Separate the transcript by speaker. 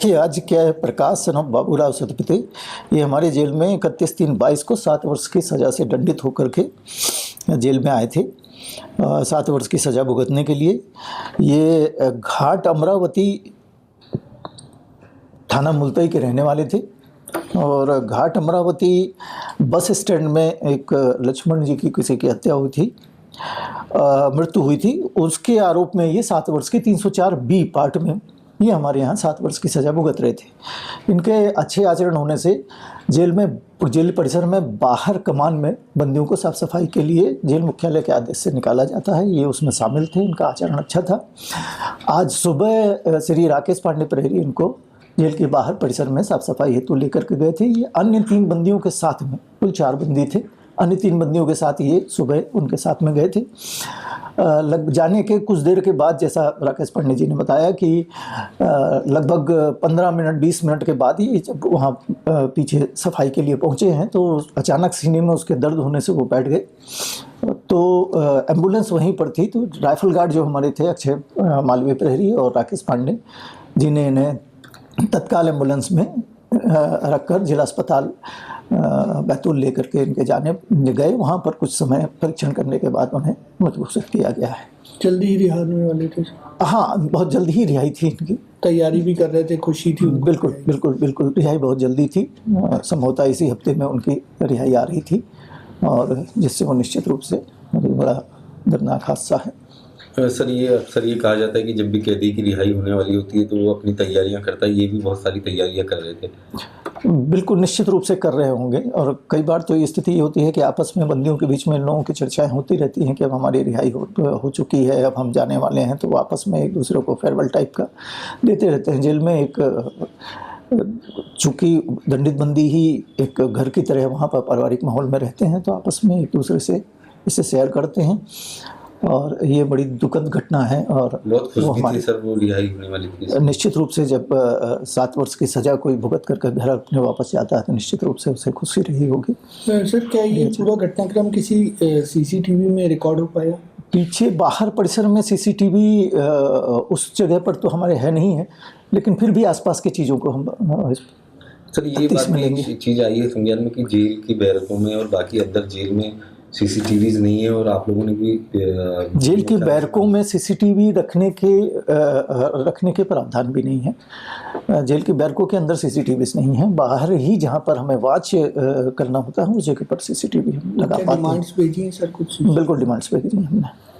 Speaker 1: कि आज क्या है, प्रकाश सनम बाबूराव सतपथे ये हमारे जेल में 31/3/22 को 7 वर्ष की सज़ा से दंडित होकर के जेल में आए थे। 7 वर्ष की सज़ा भुगतने के लिए ये घाट अमरावती थाना मुल्ताई के रहने वाले थे और घाट अमरावती बस स्टैंड में एक लक्ष्मण जी की किसी की हत्या हुई थी, मृत्यु हुई थी। उसके आरोप में ये 7 वर्ष के 304B पार्ट में ये हमारे यहाँ 7 वर्ष की सज़ा भुगत रहे थे। इनके अच्छे आचरण होने से जेल परिसर में बाहर कमान में बंदियों को साफ सफाई के लिए जेल मुख्यालय के आदेश से निकाला जाता है, ये उसमें शामिल थे। इनका आचरण अच्छा था। आज सुबह श्री राकेश पांडे प्रहरी इनको जेल के बाहर परिसर में साफ सफाई हेतु लेकर के गए थे। ये अन्य 3 बंदियों के साथ में, कुल 4 बंदी थे, अन्य 3 बंदियों के साथ ये सुबह उनके साथ में गए थे। लग जाने के कुछ देर के बाद, जैसा राकेश पांडे जी ने बताया कि लगभग 15 मिनट 20 मिनट के बाद ही जब वहाँ पीछे सफाई के लिए पहुँचे हैं तो अचानक सीने में उसके दर्द होने से वो बैठ गए। तो एम्बुलेंस वहीं पर थी, तो राइफल गार्ड जो हमारे थे अक्षय मालवीय प्रहरी और राकेश पांडे जी ने इन्हें तत्काल एम्बुलेंस में रखकर जिला अस्पताल बैतूल लेकर के इनके जाने गए। वहाँ पर कुछ समय परीक्षण करने के बाद उन्हें मृत घोषित किया गया है।
Speaker 2: जल्दी ही रिहा होने वाले थे?
Speaker 1: हाँ, बहुत जल्दी ही रिहाई थी इनकी।
Speaker 2: तैयारी भी कर रहे थे, खुशी थी?
Speaker 1: बिल्कुल बिल्कुल बिल्कुल, रिहाई बहुत जल्दी थी। संभवतः इसी हफ्ते में उनकी रिहाई आ रही थी और जिससे वो निश्चित रूप से बड़ा दर्दनाक हादसा है।
Speaker 3: सर, ये अक्सर ये कहा जाता है कि जब भी कैदी की रिहाई होने वाली होती है तो वो अपनी तैयारियां करता है। ये भी बहुत सारी तैयारियां कर रहे थे।
Speaker 1: बिल्कुल निश्चित रूप से कर रहे होंगे और कई बार तो ये स्थिति ये होती है कि आपस में बंदियों के बीच में लोगों की चर्चाएं होती रहती हैं कि अब हमारी रिहाई हो चुकी है, अब हम जाने वाले हैं, तो वो आपस में एक दूसरे को फेयरवेल टाइप का देते रहते हैं। जेल में एक चूँकि दंडित बंदी ही एक घर की तरह वहाँ पर पारिवारिक माहौल में रहते हैं, तो आपस में एक दूसरे से इसे शेयर करते हैं और ये बड़ी दुखद घटना है। और
Speaker 3: बहुत खुश भी थी सर वो रिहाई होने वाली थी।
Speaker 1: निश्चित रूप से जब 7 वर्ष की सज़ा कोई भुगत कर घर अपने वापस जाता है तो निश्चित रूप से उसे खुशी रही होगी।
Speaker 2: सर, क्या ये पूरा घटनाक्रम किसी सीसीटीवी में रिकॉर्ड हो पाया?
Speaker 1: पीछे बाहर परिसर में सीसीटीवी उस जगह पर तो हमारे है नहीं है, लेकिन फिर भी आसपास की चीज़ों को हम
Speaker 3: सर, ये बात भी चीज़ आई है संज्ञान में कि जेल की बैरकों में और बाकी अंदर जेल में सीसीटीवीज नहीं है और आप लोगों ने भी
Speaker 1: जेल की बैरकों में सीसीटीवी रखने के प्रावधान भी नहीं है। जेल की बैरकों के अंदर सीसीटीवीज नहीं है, बाहर ही जहाँ पर हमें वॉच करना होता है उस जगह पर सीसीटीवी लगा पाते हैं।
Speaker 2: डिमांड्स भेजी हैं सर कुछ?
Speaker 1: बिल्कुल डिमांड्स भेजी हैं हमने।